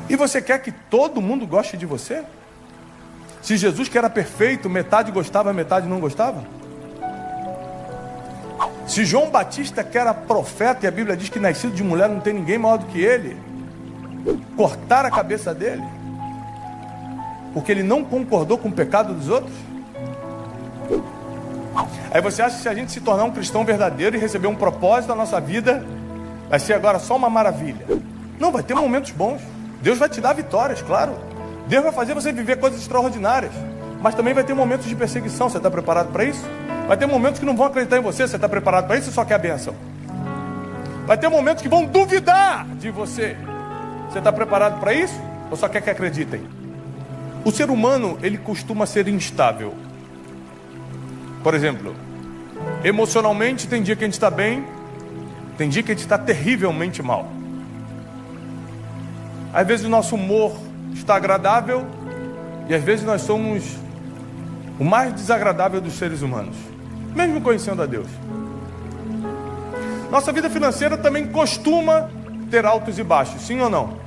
E você quer que todo mundo goste de você? Se Jesus, que era perfeito, metade gostava, metade não gostava? Se João Batista, que era profeta, e a Bíblia diz que nascido de mulher não tem ninguém maior do que ele, cortaram a cabeça dele, porque ele não concordou com o pecado dos outros? Aí você acha que se a gente se tornar um cristão verdadeiro e receber um propósito na nossa vida, vai ser agora só uma maravilha? Não, vai ter momentos bons. Deus vai te dar vitórias, claro. Deus vai fazer você viver coisas extraordinárias. Mas também vai ter momentos de perseguição. Você está preparado para isso? Vai ter momentos que não vão acreditar em você. Você está preparado para isso ou só quer a bênção? Vai ter momentos que vão duvidar de você. Você está preparado para isso ou só quer que acreditem? O ser humano, ele costuma ser instável. Por exemplo, emocionalmente tem dia que a gente está bem, tem dia que a gente está terrivelmente mal. Às vezes o nosso humor está agradável e às vezes nós somos o mais desagradável dos seres humanos, mesmo conhecendo a Deus. Nossa vida financeira também costuma ter altos e baixos, sim ou não?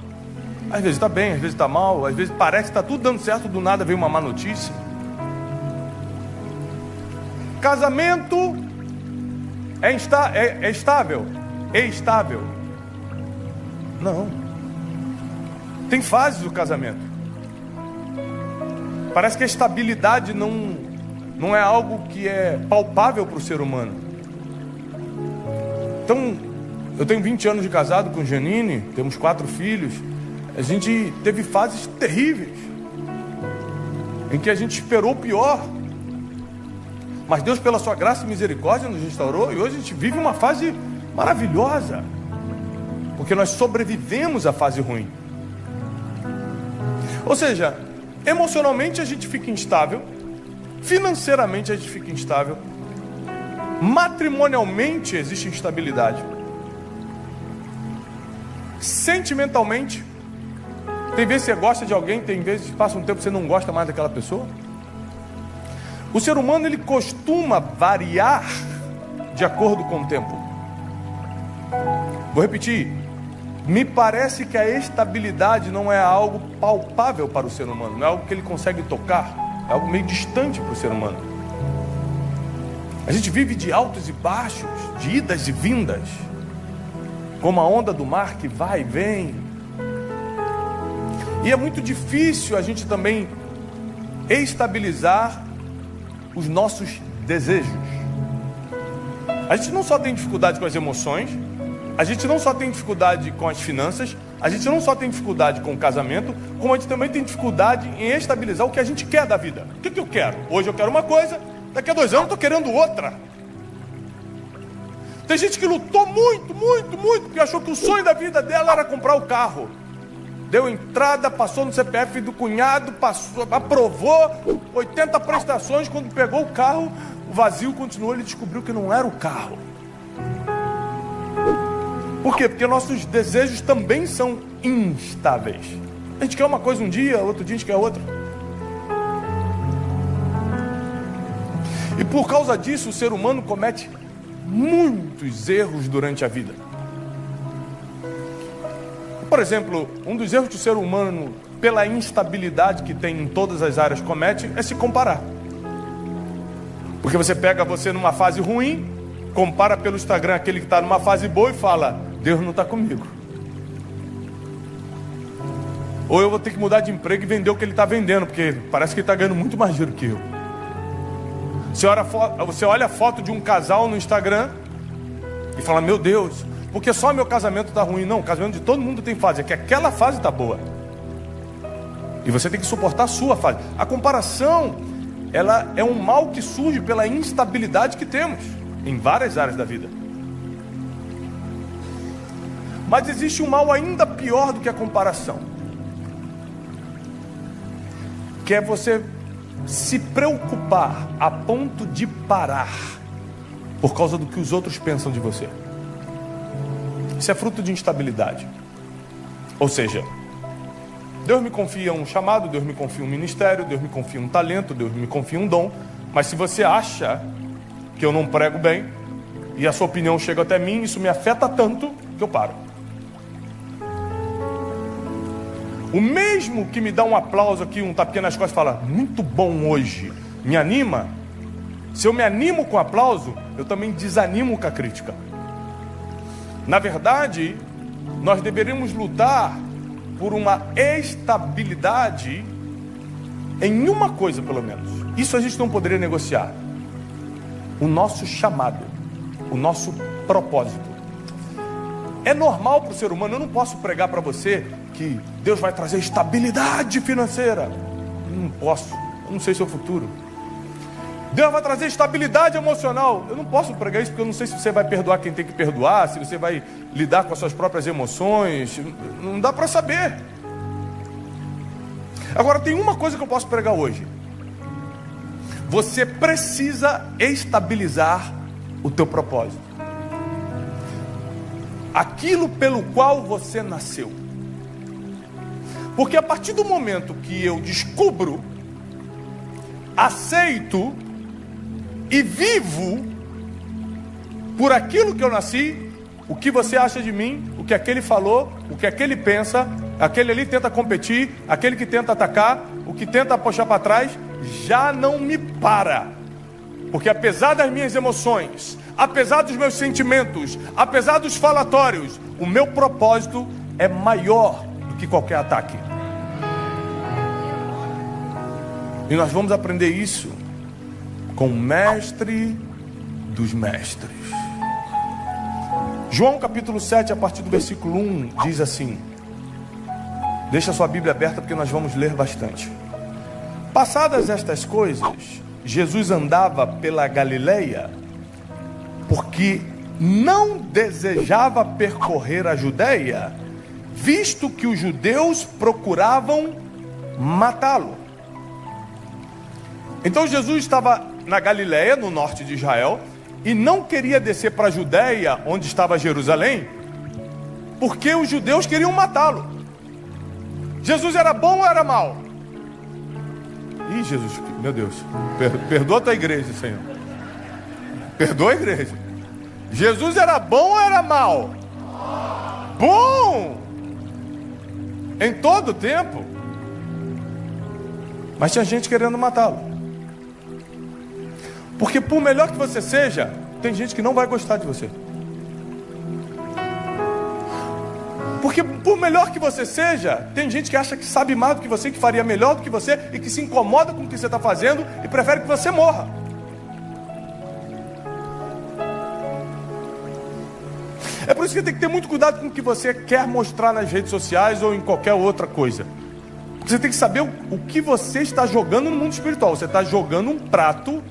Às vezes está bem, às vezes está mal, às vezes parece que está tudo dando certo, do nada veio uma má notícia. Casamento é estável? É estável? Não. Tem fases do casamento. Parece que a estabilidade não é algo que é palpável para o ser humano. Então, eu tenho 20 anos de casado com Janine, temos 4 filhos. A gente teve fases terríveis, em que a gente esperou o pior. Mas Deus, pela sua graça e misericórdia, nos restaurou. E hoje a gente vive uma fase maravilhosa, porque nós sobrevivemos à fase ruim. Ou seja, emocionalmente a gente fica instável, financeiramente a gente fica instável, matrimonialmente existe instabilidade, sentimentalmente, tem vezes que você gosta de alguém, tem vezes que passa um tempo que você não gosta mais daquela pessoa. O ser humano, ele costuma variar de acordo com o tempo. Vou repetir. Me parece que a estabilidade não é algo palpável para o ser humano, não é algo que ele consegue tocar, é algo meio distante para o ser humano. A gente vive de altos e baixos, de idas e vindas, como a onda do mar que vai e vem. E é muito difícil a gente também estabilizar os nossos desejos. A gente não só tem dificuldade com as emoções, a gente não só tem dificuldade com as finanças, a gente não só tem dificuldade com o casamento, como a gente também tem dificuldade em estabilizar o que a gente quer da vida. O que eu quero? Hoje eu quero uma coisa, daqui a 2 anos eu estou querendo outra. Tem gente que lutou muito, porque achou que o sonho da vida dela era comprar o carro. Deu entrada, passou no CPF do cunhado, aprovou 80 prestações. Quando pegou o carro, o vazio continuou, ele descobriu que não era o carro. Por quê? Porque nossos desejos também são instáveis. A gente quer uma coisa um dia, outro dia a gente quer outra. E por causa disso, o ser humano comete muitos erros durante a vida. Por exemplo, um dos erros que o ser humano, pela instabilidade que tem em todas as áreas, comete é se comparar. Porque você pega você numa fase ruim, compara pelo Instagram aquele que está numa fase boa e fala: Deus não está comigo. Ou eu vou ter que mudar de emprego e vender o que ele está vendendo, porque parece que ele está ganhando muito mais dinheiro que eu. Você olha a foto de um casal no Instagram e fala: meu Deus, porque só meu casamento está ruim. Não, o casamento de todo mundo tem fase, é que aquela fase está boa. E você tem que suportar a sua fase. A comparação, ela é um mal que surge pela instabilidade que temos em várias áreas da vida. Mas existe um mal ainda pior do que a comparação, que é você se preocupar a ponto de parar por causa do que os outros pensam de você. Isso é fruto de instabilidade. Ou seja, Deus me confia um chamado, Deus me confia um ministério, Deus me confia um talento, Deus me confia um dom. Mas se você acha que eu não prego bem e a sua opinião chega até mim, isso me afeta tanto que eu paro. O mesmo que me dá um aplauso aqui, um tapinha nas costas e fala, muito bom hoje, me anima. Se eu me animo com aplauso, eu também desanimo com a crítica. Na verdade, nós deveríamos lutar por uma estabilidade em uma coisa, pelo menos. Isso a gente não poderia negociar. O nosso chamado, o nosso propósito. É normal para o ser humano, eu não posso pregar para você que Deus vai trazer estabilidade financeira. Não posso, eu não sei seu futuro. Deus vai trazer estabilidade emocional. Eu não posso pregar isso porque eu não sei se você vai perdoar quem tem que perdoar, se você vai lidar com as suas próprias emoções. Não dá para saber. Agora tem uma coisa que eu posso pregar hoje. Você precisa estabilizar o teu propósito. Aquilo pelo qual você nasceu. Porque a partir do momento que eu descubro, aceito e vivo por aquilo que eu nasci, o que você acha de mim, o que aquele falou, o que aquele pensa, aquele ali tenta competir, aquele que tenta atacar, o que tenta puxar para trás, já não me para. Porque apesar das minhas emoções, apesar dos meus sentimentos, apesar dos falatórios, o meu propósito é maior do que qualquer ataque. E nós vamos aprender isso com o mestre dos mestres. João capítulo 7, a partir do versículo 1, diz assim. Deixa a sua Bíblia aberta porque nós vamos ler bastante. Passadas estas coisas, Jesus andava pela Galileia, porque não desejava percorrer a Judeia, visto que os judeus procuravam matá-lo. Então Jesus estava na Galileia, no norte de Israel, e não queria descer para a Judeia, onde estava Jerusalém, porque os judeus queriam matá-lo. Jesus era bom ou era mau? Ih, Jesus, meu Deus, perdoa a tua igreja, Senhor. Perdoa a igreja. Jesus era bom ou era mau? Bom! Em todo o tempo. Mas tinha gente querendo matá-lo. Porque por melhor que você seja, tem gente que não vai gostar de você. Porque por melhor que você seja, tem gente que acha que sabe mais do que você, que faria melhor do que você, e que se incomoda com o que você está fazendo e prefere que você morra. É por isso que tem que ter muito cuidado com o que você quer mostrar nas redes sociais ou em qualquer outra coisa. Porque você tem que saber o que você está jogando no mundo espiritual. Você está jogando um prato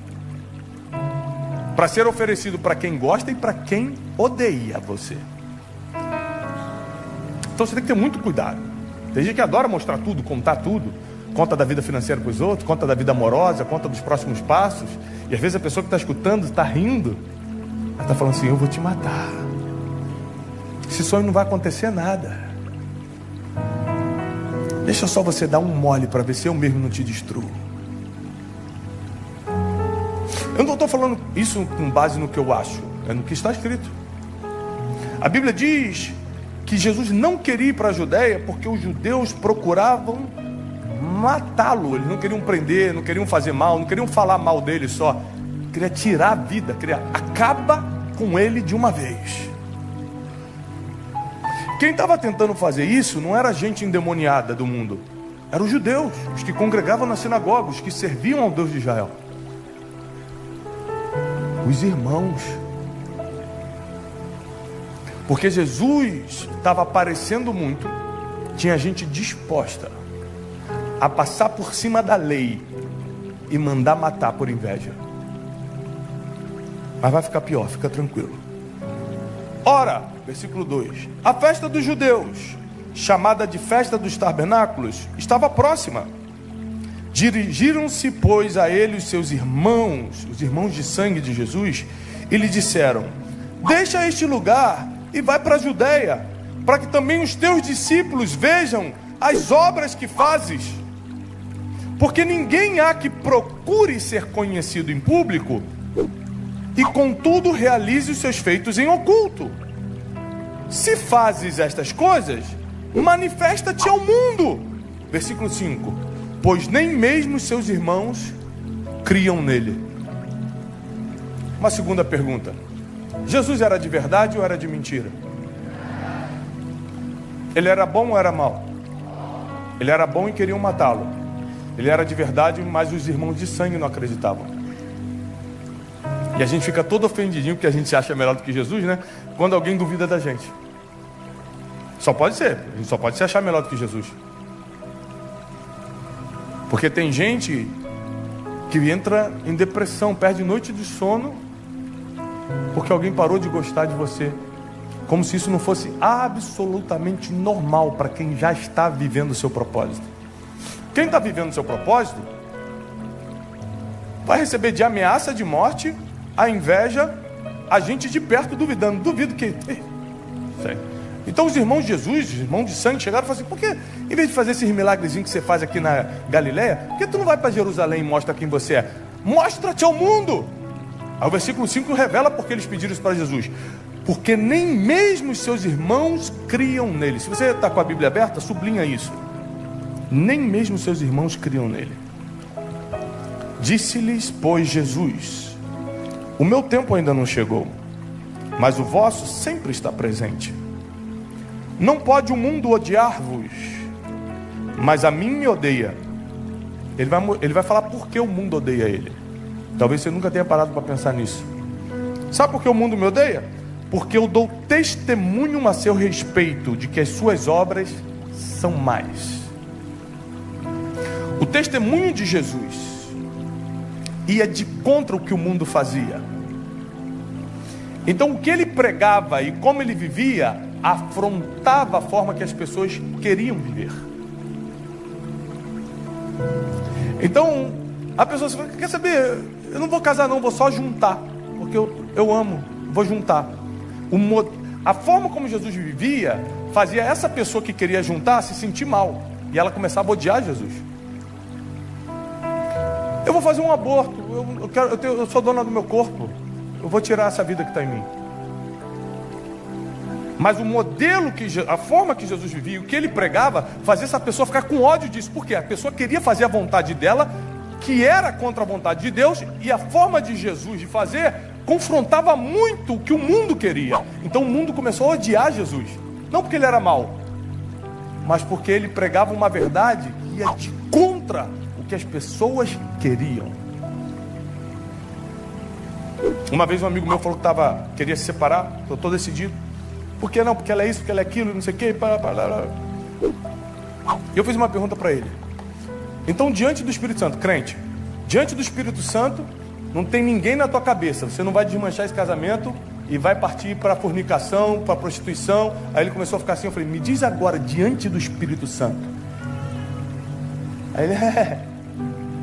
para ser oferecido para quem gosta e para quem odeia você. Então você tem que ter muito cuidado. Tem gente que adora mostrar tudo, contar tudo. Conta da vida financeira para os outros, conta da vida amorosa, conta dos próximos passos. E às vezes a pessoa que está escutando está rindo. Ela está falando assim, eu vou te matar. Esse sonho não vai acontecer nada. Deixa só você dar um mole para ver se eu mesmo não te destruo. Eu não estou falando isso com base no que eu acho, é no que está escrito. A Bíblia diz que Jesus não queria ir para a Judeia porque os judeus procuravam matá-lo. Eles não queriam prender, não queriam fazer mal, não queriam falar mal dele só. Queria tirar a vida, queria acaba com ele de uma vez. Quem estava tentando fazer isso não era gente endemoniada do mundo. Eram os judeus, os que congregavam nas sinagogas, os que serviam ao Deus de Israel. Os irmãos. Porque Jesus estava aparecendo muito, tinha gente disposta a passar por cima da lei e mandar matar por inveja. Mas vai ficar pior, fica tranquilo. Ora, versículo 2: a festa dos judeus, chamada de festa dos tabernáculos, estava próxima. Dirigiram-se, pois, a ele os seus irmãos, os irmãos de sangue de Jesus, e lhe disseram: deixa este lugar e vai para a Judeia, para que também os teus discípulos vejam as obras que fazes. Porque ninguém há que procure ser conhecido em público e contudo realize os seus feitos em oculto. Se fazes estas coisas, manifesta-te ao mundo. versículo 5: pois nem mesmo seus irmãos criam nele. Uma segunda pergunta: Jesus era de verdade ou era de mentira? Ele era bom ou era mau? Ele era bom e queriam matá-lo. Ele era de verdade, mas os irmãos de sangue não acreditavam. E a gente fica todo ofendidinho porque a gente se acha melhor do que Jesus, né? Quando alguém duvida da gente. Só pode ser, a gente só pode se achar melhor do que Jesus. Porque tem gente que entra em depressão, perde noite de sono, porque alguém parou de gostar de você. Como se isso não fosse absolutamente normal para quem já está vivendo o seu propósito. Quem está vivendo o seu propósito vai receber de ameaça de morte, a inveja, a gente de perto duvidando. Duvido que... Então os irmãos de Jesus, os irmãos de sangue, chegaram e falaram assim: por que, em vez de fazer esses milagrezinhos que você faz aqui na Galileia, por que tu não vai para Jerusalém e mostra quem você é? Mostra-te ao mundo. Aí o versículo 5 revela porque eles pediram isso para Jesus: porque nem mesmo os seus irmãos criam nele. Se você está com a Bíblia aberta, sublinha isso. Nem mesmo os seus irmãos criam nele. Disse-lhes, pois, Jesus: o meu tempo ainda não chegou, mas o vosso sempre está presente. Não pode o mundo odiar-vos, mas a mim me odeia. Ele vai falar por que o mundo odeia ele. Talvez você nunca tenha parado para pensar nisso. Sabe por que o mundo me odeia? Porque eu dou testemunho a seu respeito de que as suas obras são más. O testemunho de Jesus ia de contra o que o mundo fazia. Então o que ele pregava e como ele vivia afrontava a forma que as pessoas queriam viver. Então a pessoa fala: quer saber, eu não vou casar não, vou só juntar, porque eu amo, vou juntar. A forma como Jesus vivia fazia essa pessoa que queria juntar se sentir mal, e ela começava a odiar Jesus. Eu vou fazer um aborto, eu sou dona do meu corpo, eu vou tirar essa vida que está em mim. Mas o modelo, a forma que Jesus vivia, o que ele pregava, fazia essa pessoa ficar com ódio disso. Por quê? A pessoa queria fazer a vontade dela, que era contra a vontade de Deus, e a forma de Jesus de fazer confrontava muito o que o mundo queria. Então o mundo começou a odiar Jesus. Não porque ele era mau, mas porque ele pregava uma verdade que ia de contra o que as pessoas queriam. Uma vez um amigo meu falou que queria se separar. Eu estou decidido. Por que não? Porque ela é isso, porque ela é aquilo, não sei o quê. E eu fiz uma pergunta para ele. Então, diante do Espírito Santo, crente, diante do Espírito Santo, não tem ninguém na tua cabeça. Você não vai desmanchar esse casamento e vai partir para a fornicação, para a prostituição. Aí ele começou a ficar assim. Eu falei: me diz agora, diante do Espírito Santo. Aí ele: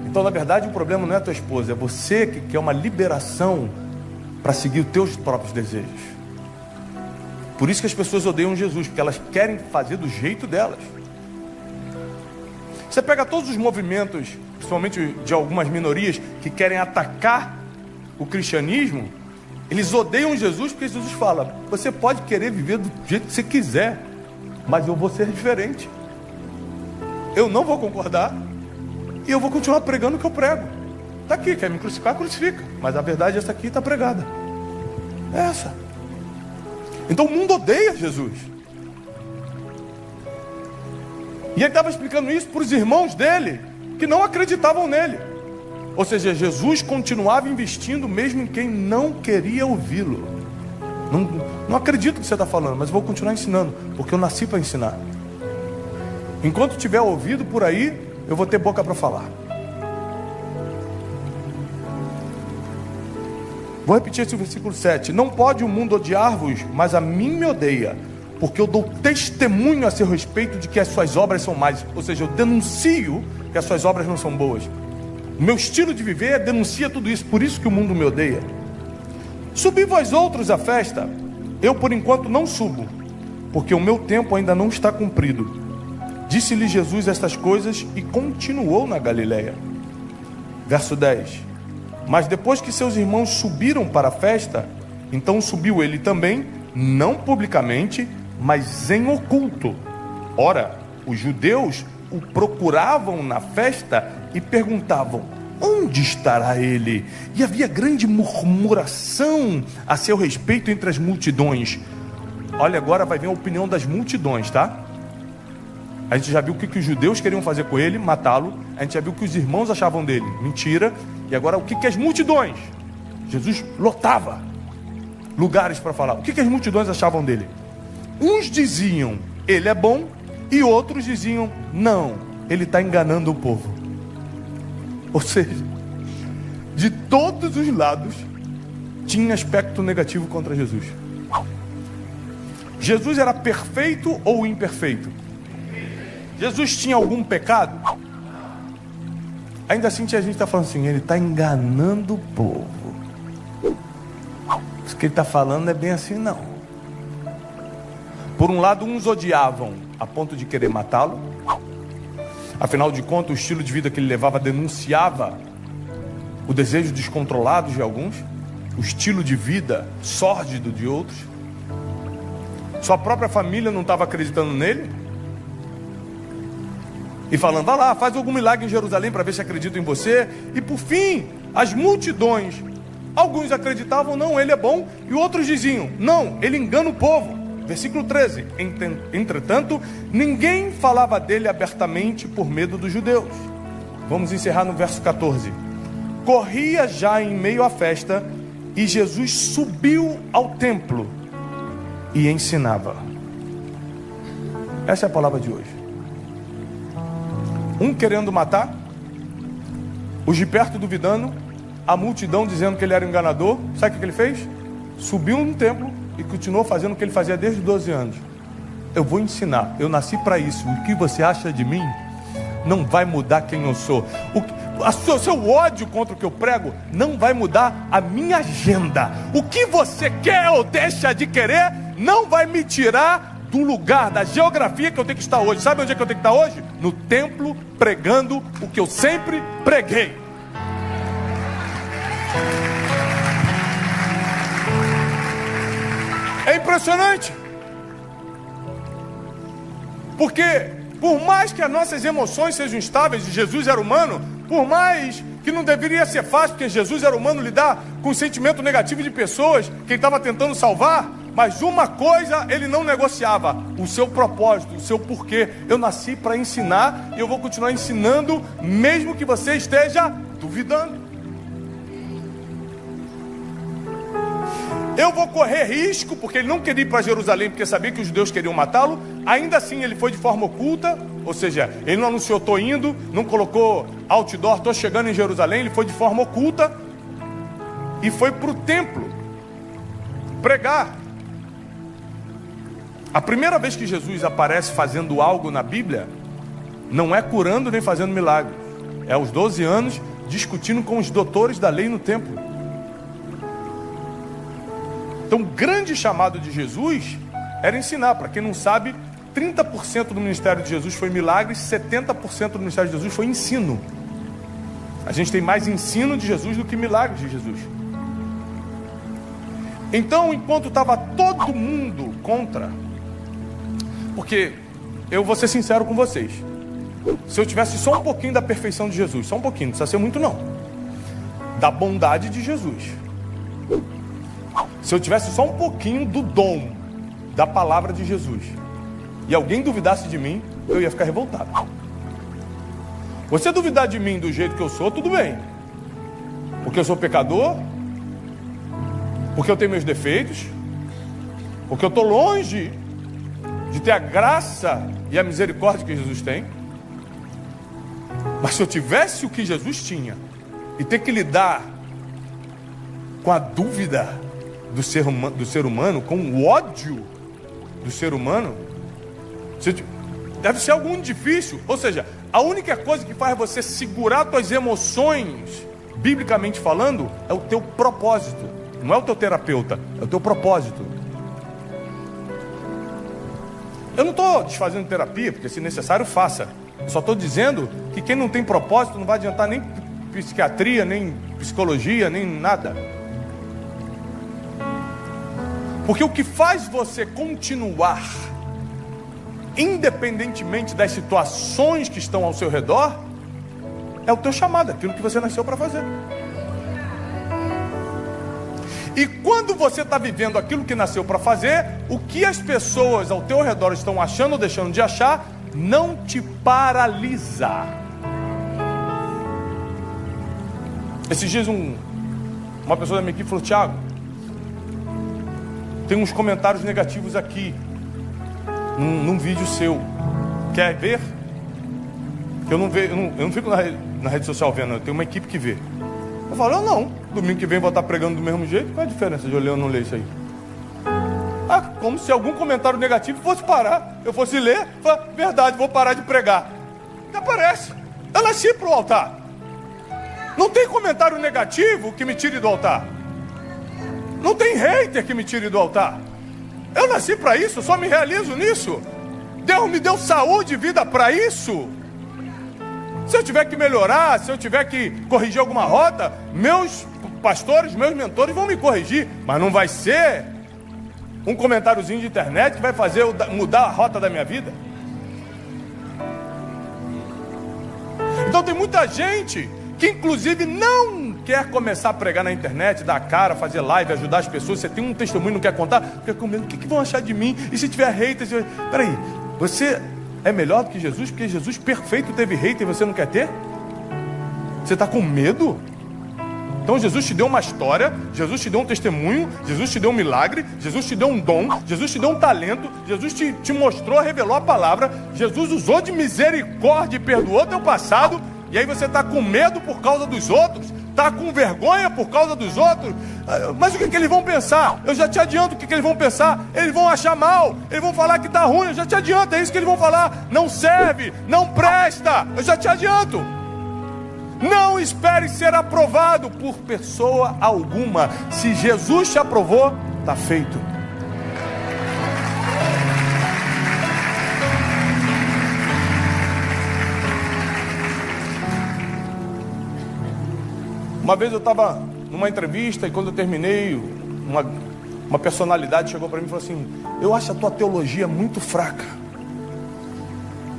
então, na verdade, o problema não é a tua esposa, é você que quer uma liberação para seguir os teus próprios desejos. Por isso que as pessoas odeiam Jesus, porque elas querem fazer do jeito delas. Você pega todos os movimentos, principalmente de algumas minorias, que querem atacar o cristianismo, eles odeiam Jesus porque Jesus fala: você pode querer viver do jeito que você quiser, mas eu vou ser diferente. Eu não vou concordar e eu vou continuar pregando o que eu prego. Está aqui, quer me crucificar? Crucifica. Mas a verdade, essa aqui está pregada. É essa. Então o mundo odeia Jesus. E ele estava explicando isso para os irmãos dele, que não acreditavam nele. Ou seja, Jesus continuava investindo mesmo em quem não queria ouvi-lo. Não acredito no que você está falando, mas vou continuar ensinando, porque eu nasci para ensinar. Enquanto tiver ouvido por aí, eu vou ter boca para falar. Vou repetir esse versículo 7. Não pode o mundo odiar-vos, mas a mim me odeia, porque eu dou testemunho a seu respeito de que as suas obras são más. Ou seja, eu denuncio que as suas obras não são boas. O meu estilo de viver denuncia tudo isso, por isso que o mundo me odeia. Subi vós outros à festa, eu por enquanto não subo, porque o meu tempo ainda não está cumprido. Disse-lhe Jesus estas coisas e continuou na Galileia. Verso 10. Mas depois que seus irmãos subiram para a festa, então subiu ele também, não publicamente, mas em oculto. Ora, os judeus o procuravam na festa e perguntavam: onde estará ele? E havia grande murmuração a seu respeito entre as multidões. Olha, agora vai vir a opinião das multidões, tá? A gente já viu o que os judeus queriam fazer com ele, matá-lo. A gente já viu o que os irmãos achavam dele, mentira. E agora o que as multidões? Jesus lotava lugares para falar. O que as multidões achavam dele? Uns diziam: ele é bom, e outros diziam: não, ele está enganando o povo. Ou seja, de todos os lados tinha aspecto negativo contra Jesus. Jesus era perfeito ou imperfeito? Jesus tinha algum pecado? Ainda assim tinha gente que está falando assim: ele está enganando o povo. Isso que ele está falando não é bem assim não. Por um lado, uns odiavam a ponto de querer matá-lo. Afinal de contas, o estilo de vida que ele levava denunciava o desejo descontrolado de alguns, o estilo de vida sórdido de outros. Sua própria família não estava acreditando nele e falando: vai lá, faz algum milagre em Jerusalém para ver se acreditam em você. E por fim, as multidões, alguns acreditavam: não, ele é bom, e outros diziam: não, ele engana o povo. Versículo 13: entretanto, ninguém falava dele abertamente por medo dos judeus. Vamos encerrar no verso 14. Corria já em meio à festa, e Jesus subiu ao templo e ensinava. Essa é a palavra de hoje. Um querendo matar, os de perto duvidando, a multidão dizendo que ele era enganador. Sabe o que ele fez? Subiu no templo e continuou fazendo o que ele fazia desde 12 anos. Eu vou ensinar, eu nasci para isso. O que você acha de mim não vai mudar quem eu sou. O seu ódio contra o que eu prego não vai mudar a minha agenda. O que você quer ou deixa de querer não vai me tirar do lugar, da geografia que eu tenho que estar hoje. Sabe onde é que eu tenho que estar hoje? No templo, pregando o que eu sempre preguei. É impressionante, porque por mais que as nossas emoções sejam instáveis, e Jesus era humano, por mais que não deveria ser fácil, porque Jesus era humano, lidar com o sentimento negativo de pessoas que ele estava tentando salvar, mas uma coisa ele não negociava: o seu propósito, o seu porquê. Eu nasci para ensinar e eu vou continuar ensinando, mesmo que você esteja duvidando. Eu vou correr risco, porque ele não queria ir para Jerusalém, porque sabia que os judeus queriam matá-lo. Ainda assim ele foi de forma oculta, ou seja, ele não anunciou: estou indo, não colocou outdoor, estou chegando em Jerusalém. Ele foi de forma oculta e foi para o templo pregar. A primeira vez que Jesus aparece fazendo algo na Bíblia, não é curando nem fazendo milagres. É aos 12 anos, discutindo com os doutores da lei no templo. Então, o grande chamado de Jesus era ensinar. Para quem não sabe, 30% do ministério de Jesus foi milagres, 70% do ministério de Jesus foi ensino. A gente tem mais ensino de Jesus do que milagres de Jesus. Então, enquanto estava todo mundo contra, porque eu vou ser sincero com vocês, se eu tivesse só um pouquinho da perfeição de Jesus, só um pouquinho, não precisa ser muito não, da bondade de Jesus, se eu tivesse só um pouquinho do dom da palavra de Jesus, e alguém duvidasse de mim, eu ia ficar revoltado. Você duvidar de mim do jeito que eu sou, tudo bem, porque eu sou pecador, porque eu tenho meus defeitos, porque eu estou longe de ter a graça e a misericórdia que Jesus tem. Mas se eu tivesse o que Jesus tinha e ter que lidar com a dúvida do ser humano, com o ódio do ser humano, deve ser algo muito difícil. Ou seja, a única coisa que faz você segurar suas emoções, biblicamente falando, é o teu propósito. Não é o teu terapeuta, é o teu propósito. Eu não estou desfazendo terapia, porque se necessário faça. Eu só estou dizendo que quem não tem propósito não vai adiantar nem psiquiatria, nem psicologia, nem nada. Porque o que faz você continuar independentemente das situações que estão ao seu redor, é o teu chamado, aquilo que você nasceu para fazer. E quando você está vivendo aquilo que nasceu para fazer, o que as pessoas ao teu redor estão achando ou deixando de achar, não te paralisa. Esses dias uma pessoa da minha equipe falou: Thiago, tem uns comentários negativos aqui num vídeo seu, quer ver? Eu não fico na rede social vendo, eu tenho uma equipe que vê. Eu falo: não, domingo que vem vou estar pregando do mesmo jeito. Qual é a diferença de eu ler ou não ler isso aí? Como se algum comentário negativo fosse parar, eu fosse ler, falar: verdade, vou parar de pregar. Até parece, eu nasci para o altar. Não tem comentário negativo que me tire do altar. Não tem hater que me tire do altar. Eu nasci para isso, só me realizo nisso. Deus me deu saúde e vida para isso. Se eu tiver que melhorar, se eu tiver que corrigir alguma rota, meus pastores, meus mentores vão me corrigir. Mas não vai ser um comentáriozinho de internet que vai fazer eu mudar a rota da minha vida. Então tem muita gente que inclusive não quer começar a pregar na internet, dar a cara, fazer live, ajudar as pessoas. Você tem um testemunho e não quer contar, fica com medo, o que vão achar de mim? E se tiver haters? Peraí, você é melhor do que Jesus? Porque Jesus perfeito teve hater e você não quer ter? Você está com medo? Então Jesus te deu uma história, Jesus te deu um testemunho, Jesus te deu um milagre, Jesus te deu um dom, Jesus te deu um talento, Jesus te mostrou, revelou a palavra, Jesus usou de misericórdia e perdoou teu passado. E aí você está com medo por causa dos outros, está com vergonha por causa dos outros. Mas o que eles vão pensar? Eu já te adianto o que eles vão pensar. Eles vão achar mal, eles vão falar que está ruim. Eu já te adianto, é isso que eles vão falar. Não serve, não presta. Eu já te adianto. Não espere ser aprovado por pessoa alguma. Se Jesus te aprovou, está feito. Uma vez eu estava numa entrevista e quando eu terminei, uma personalidade chegou para mim e falou assim: eu acho a tua teologia muito fraca.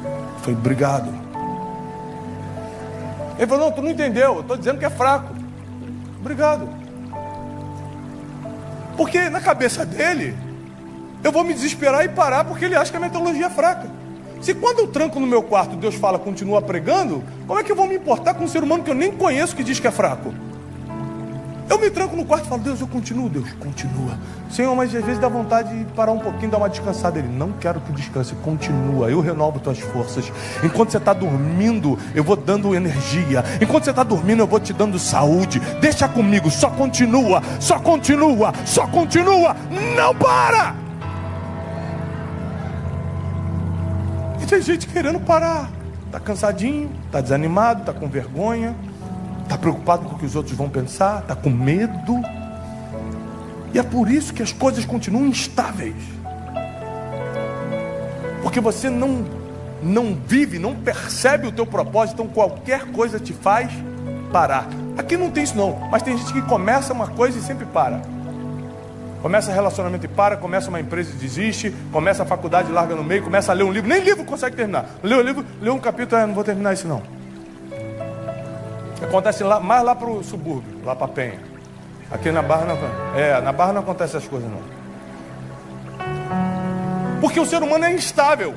Eu falei: obrigado. Ele falou: não, tu não entendeu, eu estou dizendo que é fraco. Obrigado. Porque na cabeça dele, eu vou me desesperar e parar porque ele acha que a minha teologia é fraca. Se quando eu tranco no meu quarto, Deus fala, continua pregando, como é que eu vou me importar com um ser humano que eu nem conheço que diz que é fraco? Eu me tranco no quarto e falo: Deus, eu continuo. Deus, continua. Senhor, mas às vezes dá vontade de parar um pouquinho, dar uma descansada. Ele: não quero que descanse, continua. Eu renovo tuas forças. Enquanto você está dormindo, eu vou dando energia. Enquanto você está dormindo, eu vou te dando saúde. Deixa comigo, só continua, só continua, só continua. Não para! E tem gente querendo parar. Está cansadinho, está desanimado, está com vergonha, está preocupado com o que os outros vão pensar, está com medo. E é por isso que as coisas continuam instáveis. Porque você não vive, não percebe o teu propósito, então qualquer coisa te faz parar. Aqui não tem isso não, mas tem gente que começa uma coisa e sempre para. Começa relacionamento e para, começa uma empresa e desiste, começa a faculdade e larga no meio, começa a ler um livro, nem livro consegue terminar. Lê o livro, lê um capítulo, não vou terminar isso não. Acontece mais lá para o subúrbio, lá para Penha. Aqui na Barra não, na Barra não acontece essas coisas não. Porque o ser humano é instável.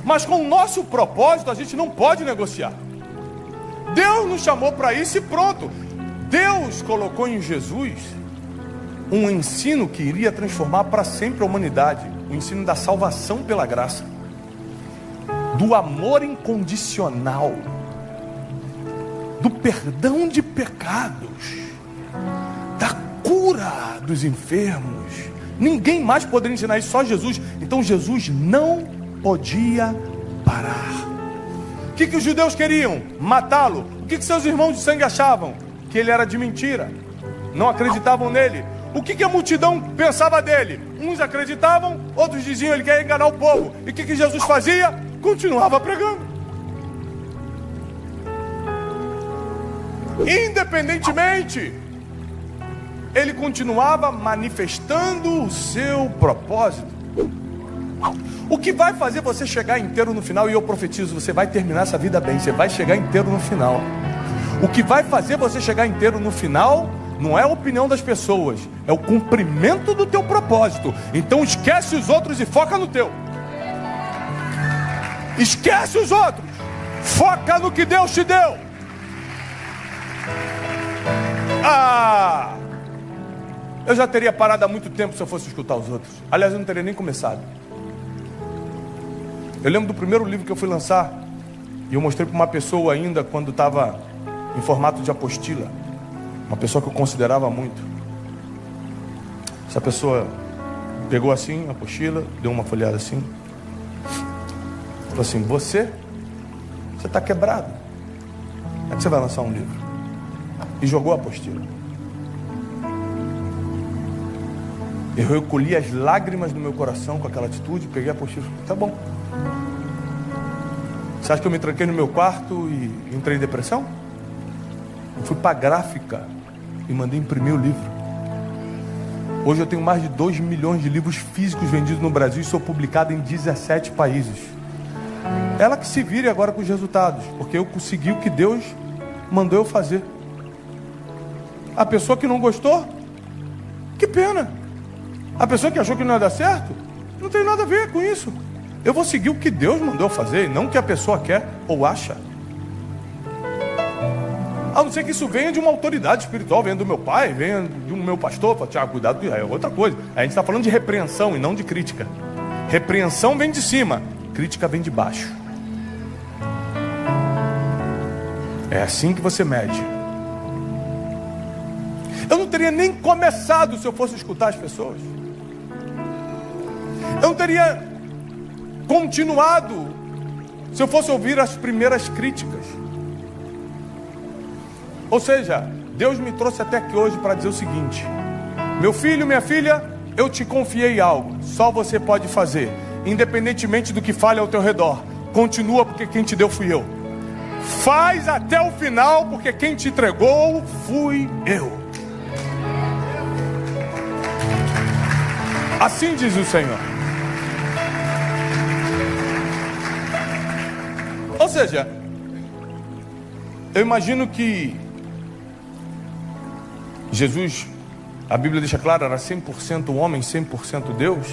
Mas com o nosso propósito a gente não pode negociar. Deus nos chamou para isso e pronto. Deus colocou em Jesus um ensino que iria transformar para sempre a humanidade. O ensino da salvação pela graça, do amor incondicional, do perdão de pecados, da cura dos enfermos. Ninguém mais poderia ensinar isso, só Jesus. Então Jesus não podia parar. O que os judeus queriam? Matá-lo. O que seus irmãos de sangue achavam? Que ele era de mentira. Não acreditavam nele. O que a multidão pensava dele? Uns acreditavam, outros diziam ele quer enganar o povo. E o que Jesus fazia? Continuava pregando. Independentemente, ele continuava manifestando o seu propósito. O que vai fazer você chegar inteiro no final, e eu profetizo, você vai terminar essa vida bem, você vai chegar inteiro no final. O que vai fazer você chegar inteiro no final não é a opinião das pessoas, é o cumprimento do teu propósito. Então esquece os outros e foca no teu. Esquece os outros, foca no que Deus te deu. Eu já teria parado há muito tempo se eu fosse escutar os outros. Aliás, eu não teria nem começado. Eu lembro do primeiro livro que eu fui lançar, e eu mostrei para uma pessoa ainda quando estava em formato de apostila, uma pessoa que eu considerava muito. Essa pessoa pegou assim a apostila, deu uma folhada assim, falou assim: você está quebrado, como é que você vai lançar um livro? E jogou a apostila. Eu recolhi as lágrimas do meu coração com aquela atitude, peguei a apostila e falei: tá bom. Você acha que eu me tranquei no meu quarto e entrei em depressão? Eu fui para a gráfica e mandei imprimir o livro. Hoje eu tenho mais de 2 milhões de livros físicos vendidos no Brasil e sou publicado em 17 países. Ela que se vire agora com os resultados, porque eu consegui o que Deus mandou eu fazer. A pessoa que não gostou, que pena. A pessoa que achou que não ia dar certo, não tem nada a ver com isso. Eu vou seguir o que Deus mandou eu fazer, não o que a pessoa quer ou acha. A não ser que isso venha de uma autoridade espiritual, venha do meu pai, venha de um meu pastor. Fala: Tiago, cuidado, é outra coisa. A gente está falando de repreensão e não de crítica. Repreensão vem de cima, crítica vem de baixo. É assim que você mede. Eu não teria nem começado se eu fosse escutar as pessoas. Eu não teria continuado se eu fosse ouvir as primeiras críticas. Ou seja, Deus me trouxe até aqui hoje para dizer o seguinte: meu filho, minha filha, eu te confiei algo, só você pode fazer, independentemente do que fale ao teu redor. Continua, porque quem te deu fui eu. Faz até o final, porque quem te entregou fui eu. Assim diz o Senhor. Ou seja, eu imagino que Jesus, a Bíblia deixa claro, era 100% homem, 100% Deus.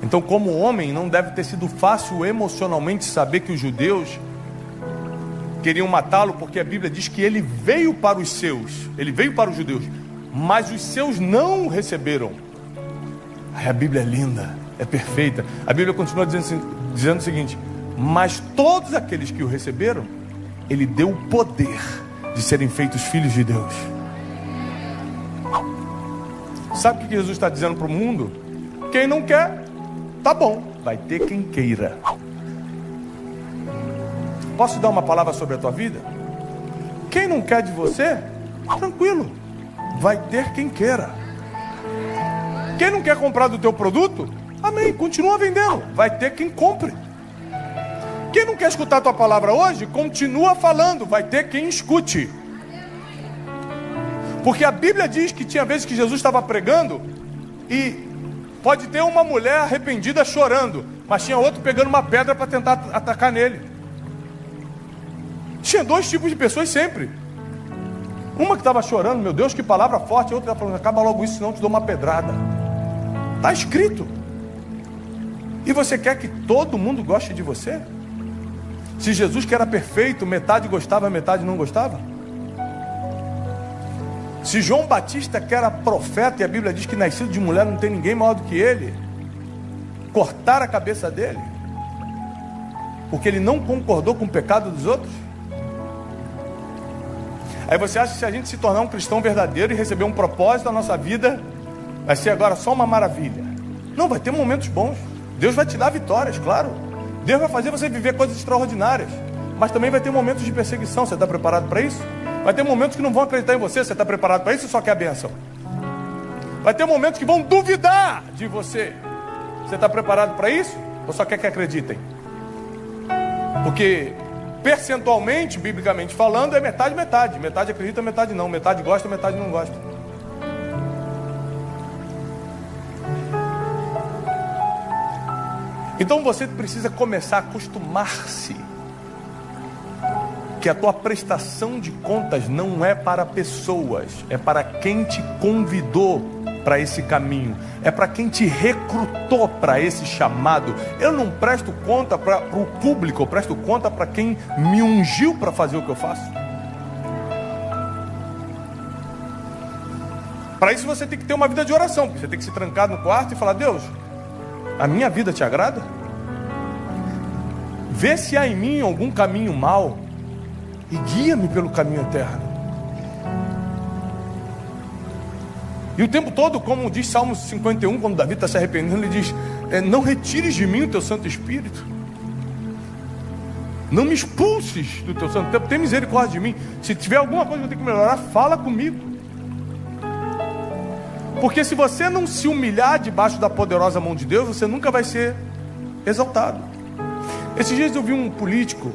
Então, como homem, não deve ter sido fácil emocionalmente saber que os judeus queriam matá-lo, porque a Bíblia diz que ele veio para os seus, ele veio para os judeus, mas os seus não o receberam. Ai, a Bíblia é linda, é perfeita. A Bíblia continua dizendo o seguinte: mas todos aqueles que o receberam, ele deu o poder de serem feitos filhos de Deus. Sabe o que Jesus está dizendo para o mundo? Quem não quer, tá bom, vai ter quem queira. Posso dar uma palavra sobre a tua vida? Quem não quer de você, tranquilo, vai ter quem queira. Quem não quer comprar do teu produto, amém, continua vendendo, vai ter quem compre. Quem não quer escutar a tua palavra hoje, continua falando, vai ter quem escute. Porque a Bíblia diz que tinha vezes que Jesus estava pregando e pode ter uma mulher arrependida chorando, mas tinha outro pegando uma pedra para tentar atacar nele. Tinha dois tipos de pessoas sempre. Uma que estava chorando, meu Deus, que palavra forte. A outra estava falando: acaba logo isso, senão eu te dou uma pedrada. Está escrito. E você quer que todo mundo goste de você? Se Jesus, que era perfeito, metade gostava, metade não gostava? Se João Batista, que era profeta, e a Bíblia diz que nascido de mulher não tem ninguém maior do que ele, cortaram a cabeça dele porque ele não concordou com o pecado dos outros? Aí você acha que se a gente se tornar um cristão verdadeiro e receber um propósito na nossa vida, vai ser agora só uma maravilha? Não, vai ter momentos bons. Deus vai te dar vitórias, claro. Deus vai fazer você viver coisas extraordinárias. Mas também vai ter momentos de perseguição. Você está preparado para isso? Vai ter momentos que não vão acreditar em você. Você está preparado para isso ou só quer a bênção? Vai ter momentos que vão duvidar de você. Você está preparado para isso ou só quer que acreditem? Porque percentualmente, biblicamente falando, é metade, metade. Metade acredita, metade não. Metade gosta, metade não gosta. Então você precisa começar a acostumar-se que a tua prestação de contas não é para pessoas, é para quem te convidou para esse caminho, é para quem te recrutou para esse chamado. Eu não presto conta para o público, eu presto conta para quem me ungiu para fazer o que eu faço. Para isso você tem que ter uma vida de oração, porque você tem que se trancar no quarto e falar: Deus, a minha vida te agrada? Vê se há em mim algum caminho mau e guia-me pelo caminho eterno. E o tempo todo, como diz Salmo 51, quando Davi está se arrependendo, ele diz: não retires de mim o teu Santo Espírito, não me expulses do teu Santo Tempo, tem misericórdia de mim. Se tiver alguma coisa que eu tenho que melhorar, fala comigo. Porque se você não se humilhar debaixo da poderosa mão de Deus, você nunca vai ser exaltado. Esses dias eu vi um político,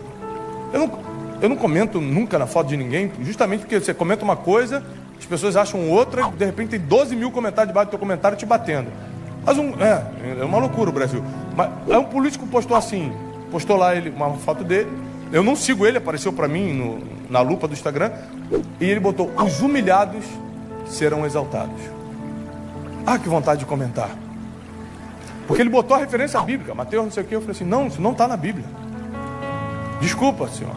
eu não comento nunca na foto de ninguém, justamente porque você comenta uma coisa, as pessoas acham outra, e de repente tem 12 mil comentários debaixo do teu comentário te batendo. Mas é uma loucura o Brasil. Mas um político postou lá uma foto dele, eu não sigo ele, apareceu para mim na lupa do Instagram, e ele botou: os humilhados serão exaltados. Ah, que vontade de comentar. Porque ele botou a referência bíblica, Mateus não sei o que, eu falei assim: não, isso não está na Bíblia. Desculpa, senhor,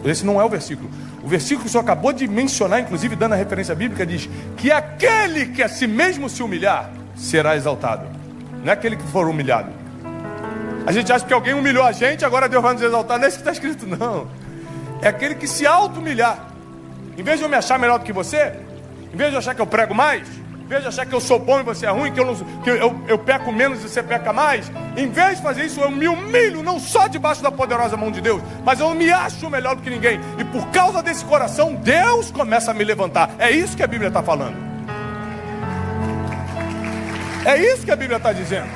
esse não é o versículo. O versículo que o senhor acabou de mencionar, inclusive dando a referência bíblica, diz que aquele que a si mesmo se humilhar será exaltado. Não é aquele que for humilhado. A gente acha que alguém humilhou a gente, agora Deus vai nos exaltar. Não é isso que está escrito, não. É aquele que se auto-humilhar. Em vez de eu me achar melhor do que você, em vez de eu achar que eu prego mais, em vez de achar que eu sou bom e você é ruim, que eu peco menos e você peca mais, em vez de fazer isso, eu me humilho, não só debaixo da poderosa mão de Deus, mas eu me acho melhor do que ninguém. E por causa desse coração, Deus começa a me levantar. É isso que a Bíblia está falando. É isso que a Bíblia está dizendo.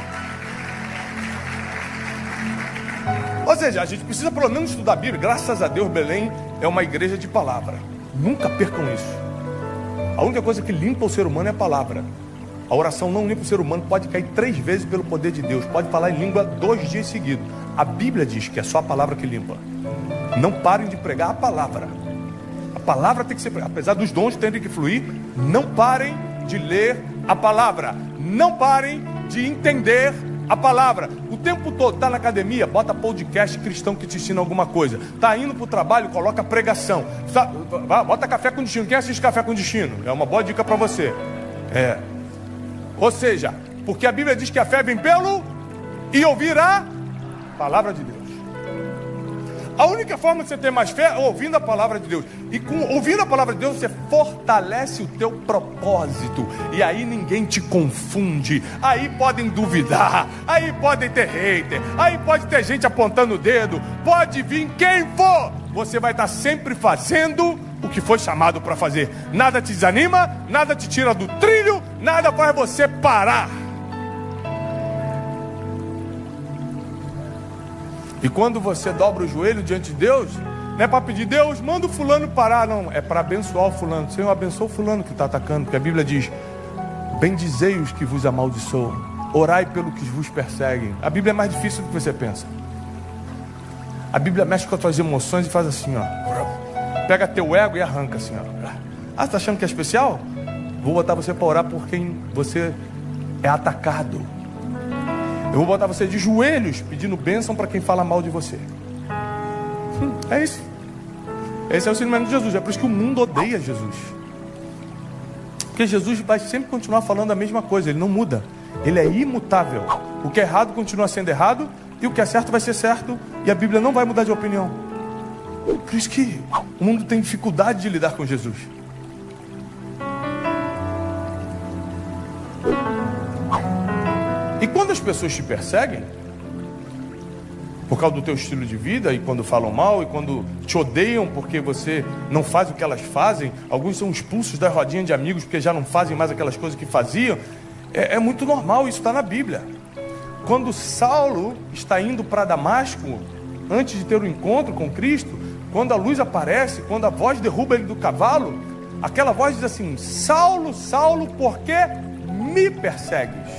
Ou seja, a gente precisa pelo menos estudar a Bíblia. Graças a Deus, Belém é uma igreja de palavra. Nunca percam isso. A única coisa que limpa o ser humano é a palavra. A oração não limpa o ser humano, pode cair 3 vezes pelo poder de Deus, pode falar em língua 2 dias seguidos. A Bíblia diz que é só a palavra que limpa. Não parem de pregar a palavra. A palavra tem que ser pregada. Apesar dos dons terem que fluir, não parem de ler a palavra. Não parem de entender a palavra. O tempo todo, está na academia, bota podcast cristão que te ensina alguma coisa. Está indo para o trabalho, coloca pregação. Bota Café com Destino. Quem assiste Café com Destino? É uma boa dica para você. Ou seja, porque a Bíblia diz que a fé vem pelo e ouvir a palavra de Deus. A única forma de você ter mais fé é ouvindo a palavra de Deus. E ouvindo a palavra de Deus, você fortalece o teu propósito. E aí ninguém te confunde. Aí podem duvidar. Aí podem ter hater. Aí pode ter gente apontando o dedo. Pode vir quem for. Você vai estar sempre fazendo o que foi chamado para fazer. Nada te desanima, nada te tira do trilho, nada faz você parar. E quando você dobra o joelho diante de Deus, não é para pedir: Deus, manda o fulano parar, não. É para abençoar o fulano. Senhor, abençoa o fulano que está atacando. Porque a Bíblia diz: bendizei os que vos amaldiçoam, orai pelo que vos perseguem. A Bíblia é mais difícil do que você pensa. A Bíblia mexe com as tuas emoções e faz assim, ó. Pega teu ego e arranca assim, ó. Ah, você tá achando que é especial? Vou botar você para orar por quem você é atacado. Eu vou botar você de joelhos pedindo bênção para quem fala mal de você. É isso. Esse é o ensinamento de Jesus. É por isso que o mundo odeia Jesus. Porque Jesus vai sempre continuar falando a mesma coisa. Ele não muda. Ele é imutável. O que é errado continua sendo errado, e o que é certo vai ser certo, e a Bíblia não vai mudar de opinião. Por isso que o mundo tem dificuldade de lidar com Jesus. E quando as pessoas te perseguem, por causa do teu estilo de vida, e quando falam mal, e quando te odeiam porque você não faz o que elas fazem, alguns são expulsos da rodinha de amigos porque já não fazem mais aquelas coisas que faziam, é muito normal, isso está na Bíblia. Quando Saulo está indo para Damasco, antes de ter o encontro com Cristo, quando a luz aparece, quando a voz derruba ele do cavalo, aquela voz diz assim: Saulo, Saulo, por que me persegues?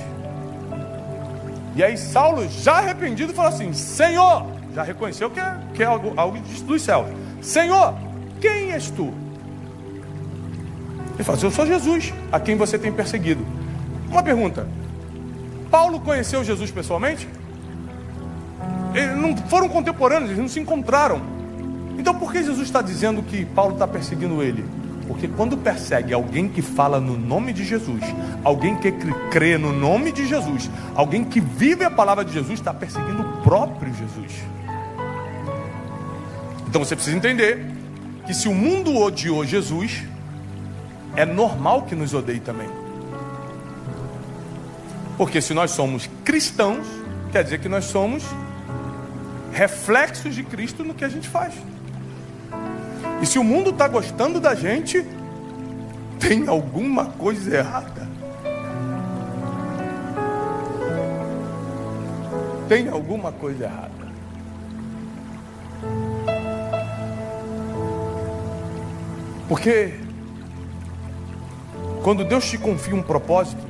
E aí Saulo, já arrependido, fala assim: Senhor, já reconheceu que é algo dos céus. Senhor, quem és tu? Ele fala assim: eu sou Jesus, a quem você tem perseguido. Uma pergunta: Paulo conheceu Jesus pessoalmente? Eles não foram contemporâneos, eles não se encontraram. Então por que Jesus está dizendo que Paulo está perseguindo ele? Porque quando persegue alguém que fala no nome de Jesus, alguém que crê no nome de Jesus, alguém que vive a palavra de Jesus, está perseguindo o próprio Jesus. Então você precisa entender que se o mundo odiou Jesus, é normal que nos odeie também. Porque se nós somos cristãos, quer dizer que nós somos reflexos de Cristo no que a gente faz. E se o mundo está gostando da gente, tem alguma coisa errada. Tem alguma coisa errada. Porque quando Deus te confia um propósito,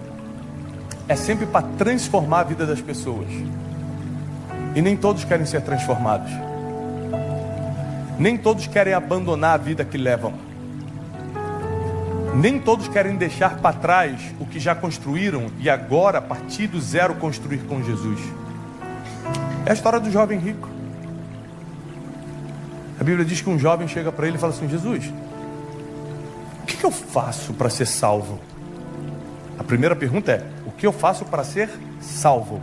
é sempre para transformar a vida das pessoas. E nem todos querem ser transformados. Nem todos querem abandonar a vida que levam. Nem todos querem deixar para trás o que já construíram e agora, a partir do zero, construir com Jesus. É a história do jovem rico. A Bíblia diz que um jovem chega para ele e fala assim: Jesus, o que eu faço para ser salvo? A primeira pergunta é: o que eu faço para ser salvo?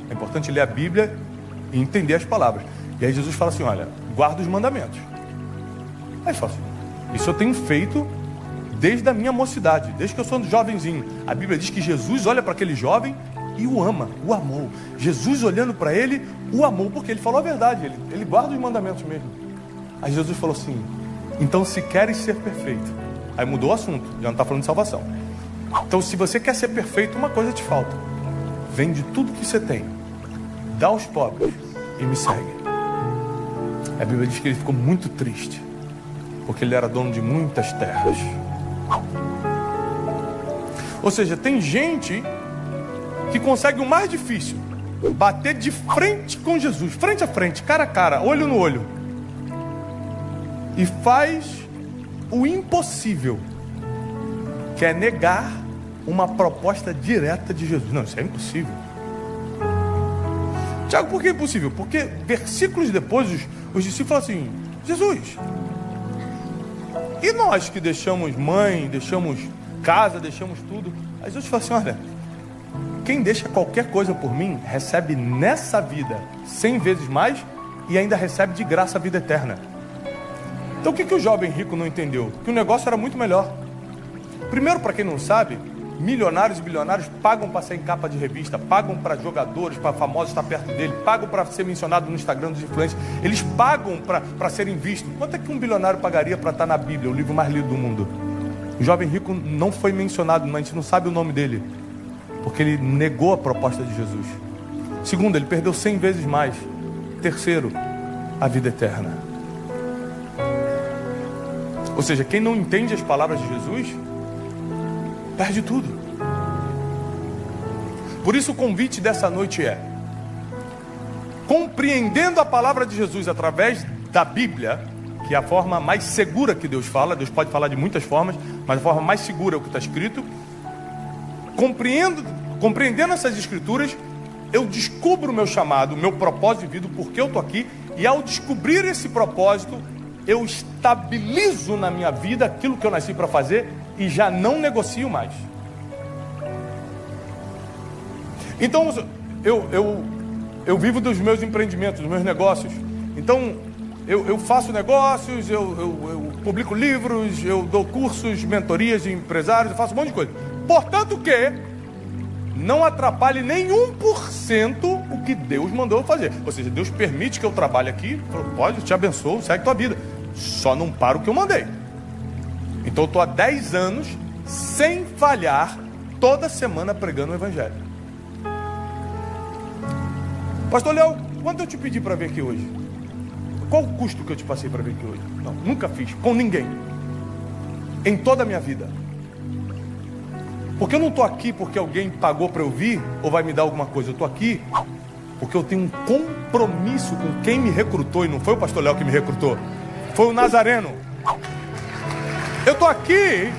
É importante ler a Bíblia e entender as palavras. E aí Jesus fala assim: olha, guarda os mandamentos. Aí fala assim: isso eu tenho feito desde a minha mocidade, desde que eu sou um jovenzinho. A Bíblia diz que Jesus olha para aquele jovem e o ama, o amou. Jesus olhando para ele, o amou, porque ele falou a verdade, ele guarda os mandamentos mesmo. Aí Jesus falou assim: então se queres ser perfeito. Aí mudou o assunto, já não está falando de salvação. Então se você quer ser perfeito, uma coisa te falta: vende tudo que você tem, dá aos pobres e me segue. A Bíblia diz que ele ficou muito triste, porque ele era dono de muitas terras. Ou seja, tem gente que consegue o mais difícil: bater de frente com Jesus, frente a frente, cara a cara, olho no olho, e faz o impossível, que é negar uma proposta direta de Jesus. Não, isso é impossível. Tiago, por que é impossível? Porque versículos depois os discípulos falam assim: Jesus, e nós que deixamos mãe, deixamos casa, deixamos tudo? Aí Jesus fala assim: olha, quem deixa qualquer coisa por mim, recebe nessa vida 100 vezes mais e ainda recebe de graça a vida eterna. Então o que o jovem rico não entendeu? Que o negócio era muito melhor. Primeiro, para quem não sabe, milionários e bilionários pagam para ser em capa de revista, pagam para jogadores, para famosos estar perto dele, pagam para ser mencionado no Instagram dos influencers. Eles pagam para serem vistos. Quanto é que um bilionário pagaria para estar na Bíblia, o livro mais lido do mundo? O jovem rico não foi mencionado, mas a gente não sabe o nome dele, porque ele negou a proposta de Jesus. Segundo, ele perdeu 100 vezes mais. Terceiro, a vida eterna. Ou seja, quem não entende as palavras de Jesus, perde tudo. Por isso o convite dessa noite é: compreendendo a palavra de Jesus através da Bíblia, que é a forma mais segura que Deus fala. Deus pode falar de muitas formas, mas a forma mais segura é o que está escrito. Compreendendo essas escrituras, eu descubro o meu chamado, o meu propósito de vida, porque eu estou aqui. E ao descobrir esse propósito, eu estabilizo na minha vida aquilo que eu nasci para fazer e já não negocio mais. Então eu vivo dos meus empreendimentos, dos meus negócios. Então eu faço negócios, eu publico livros, eu dou cursos, mentorias de empresários, eu faço um monte de coisa. Portanto que não atrapalhe nem 1% o que Deus mandou eu fazer. Ou seja, Deus permite que eu trabalhe aqui, pode, eu te abençoo, segue tua vida. Só não para o que eu mandei. Então eu estou há 10 anos, sem falhar, toda semana pregando o Evangelho. Pastor Léo, quanto eu te pedi para vir aqui hoje? Qual o custo que eu te passei para vir aqui hoje? Não, nunca fiz, com ninguém. Em toda a minha vida. Porque eu não estou aqui porque alguém pagou para eu vir ou vai me dar alguma coisa. Eu estou aqui porque eu tenho um compromisso com quem me recrutou. E não foi o pastor Léo que me recrutou, foi o Nazareno. Eu estou aqui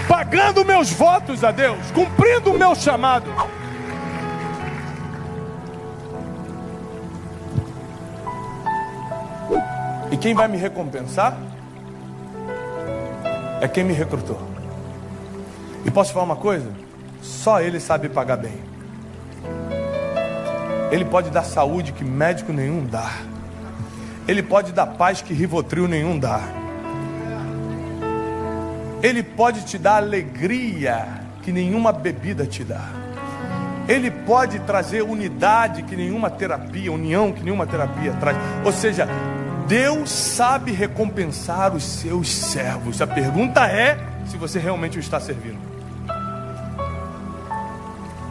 pagando meus votos a Deus, cumprindo o meu chamado. E quem vai me recompensar é quem me recrutou. E posso te falar uma coisa? Só Ele sabe pagar bem. Ele pode dar saúde que médico nenhum dá. Ele pode dar paz que Rivotril nenhum dá. Ele pode te dar alegria que nenhuma bebida te dá. Ele pode trazer unidade que nenhuma terapia, união que nenhuma terapia traz. Ou seja, Deus sabe recompensar os seus servos. A pergunta é se você realmente o está servindo.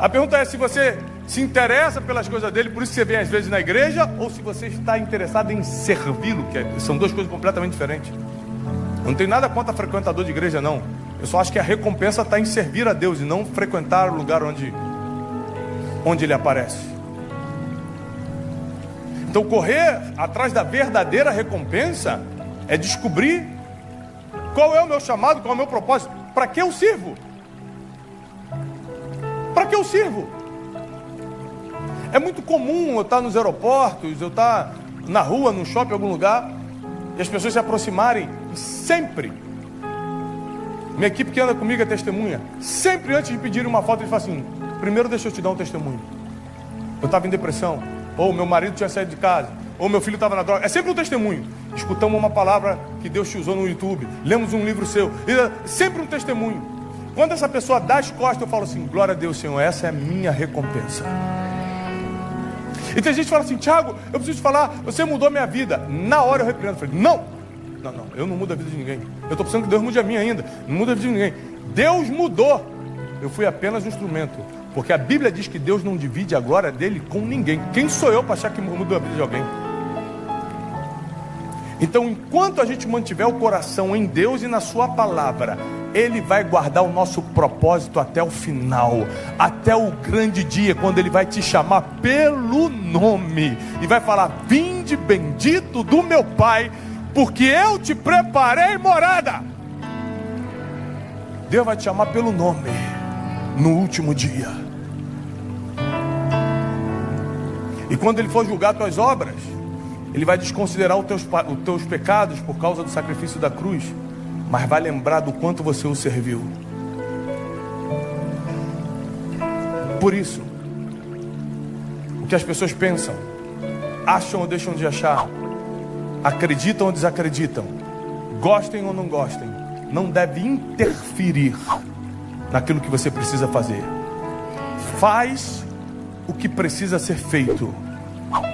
A pergunta é se você se interessa pelas coisas dele, por isso você vem às vezes na igreja, ou se você está interessado em servi-lo, que são duas coisas completamente diferentes. Eu não tenho nada contra frequentador de igreja, não. Eu só acho que a recompensa está em servir a Deus e não frequentar o lugar onde ele aparece. Então correr atrás da verdadeira recompensa é descobrir qual é o meu chamado, qual é o meu propósito, para que eu sirvo. Para que eu sirvo? É muito comum eu estar nos aeroportos, eu estar na rua, no shopping, em algum lugar, e as pessoas se aproximarem e sempre, minha equipe que anda comigo é testemunha, sempre antes de pedirem uma foto, eles falam assim: primeiro deixa eu te dar um testemunho. Eu estava em depressão, ou meu marido tinha saído de casa, ou meu filho estava na droga. É sempre um testemunho. Escutamos uma palavra que Deus te usou no YouTube, lemos um livro seu, sempre um testemunho. Quando essa pessoa dá as costas, eu falo assim: glória a Deus, Senhor, essa é a minha recompensa. E tem gente que fala assim: Thiago, eu preciso te falar, você mudou minha vida. Na hora eu repreendo, eu falei: não, eu não mudo a vida de ninguém. Eu estou precisando que Deus mude a minha ainda. Não muda a vida de ninguém. Deus mudou. Eu fui apenas um instrumento. Porque a Bíblia diz que Deus não divide a glória dele com ninguém. Quem sou eu para achar que mudou a vida de alguém? Então, enquanto a gente mantiver o coração em Deus e na sua palavra, Ele vai guardar o nosso propósito até o final, até o grande dia, quando Ele vai te chamar pelo nome e vai falar: vinde bendito do meu Pai, porque eu te preparei morada. Deus vai te chamar pelo nome no último dia. E quando Ele for julgar tuas obras, Ele vai desconsiderar os teus pecados por causa do sacrifício da cruz, mas vai lembrar do quanto você o serviu. Por isso, o que as pessoas pensam, acham ou deixam de achar, acreditam ou desacreditam, gostem ou não gostem, não deve interferir naquilo que você precisa fazer. Faz o que precisa ser feito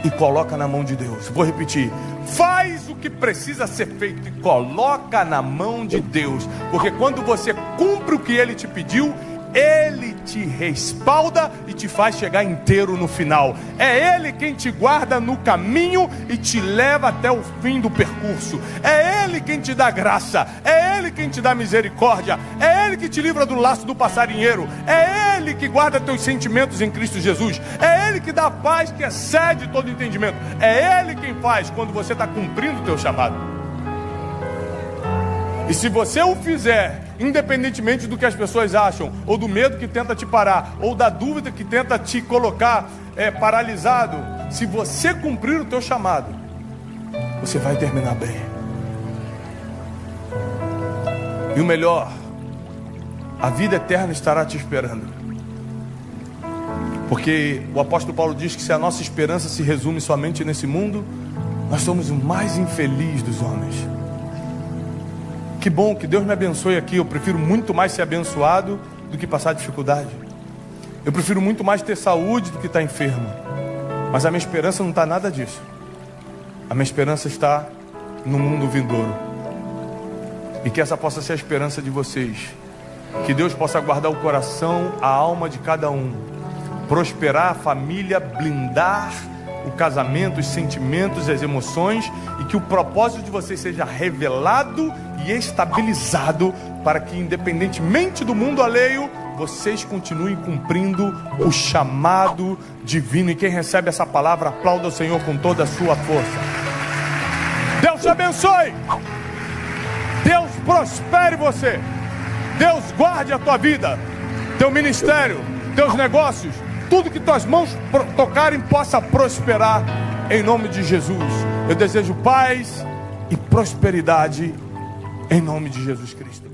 e coloca na mão de Deus. Vou repetir: faz o que precisa ser feito e coloca na mão de Deus, porque quando você cumpre o que Ele te pediu, Ele te respalda e te faz chegar inteiro no final. É Ele quem te guarda no caminho e te leva até o fim do percurso. É Ele quem te dá graça, é Ele quem te dá misericórdia, é Ele que te livra do laço do passarinheiro, é Ele que guarda teus sentimentos em Cristo Jesus, é Ele que dá a paz que excede todo entendimento. É Ele quem faz quando você está cumprindo o teu chamado. E se você o fizer, independentemente do que as pessoas acham, ou do medo que tenta te parar, ou da dúvida que tenta te colocar paralisado, se você cumprir o teu chamado, você vai terminar bem. E o melhor, a vida eterna estará te esperando. Porque o apóstolo Paulo diz que se a nossa esperança se resume somente nesse mundo, nós somos o mais infeliz dos homens. Que bom, que Deus me abençoe aqui. Eu prefiro muito mais ser abençoado do que passar dificuldade. Eu prefiro muito mais ter saúde do que estar enfermo. Mas a minha esperança não está nada disso. A minha esperança está no mundo vindouro. E que essa possa ser a esperança de vocês. Que Deus possa guardar o coração, a alma de cada um, prosperar a família, blindar o casamento, os sentimentos e as emoções, e que o propósito de vocês seja revelado e estabilizado, para que, independentemente do mundo alheio, vocês continuem cumprindo o chamado divino. E quem recebe essa palavra, aplauda o Senhor com toda a sua força. Deus te abençoe. Deus prospere você. Deus guarde a tua vida, teu ministério, teus negócios. Tudo que tuas mãos tocarem possa prosperar em nome de Jesus. Eu desejo paz e prosperidade em nome de Jesus Cristo.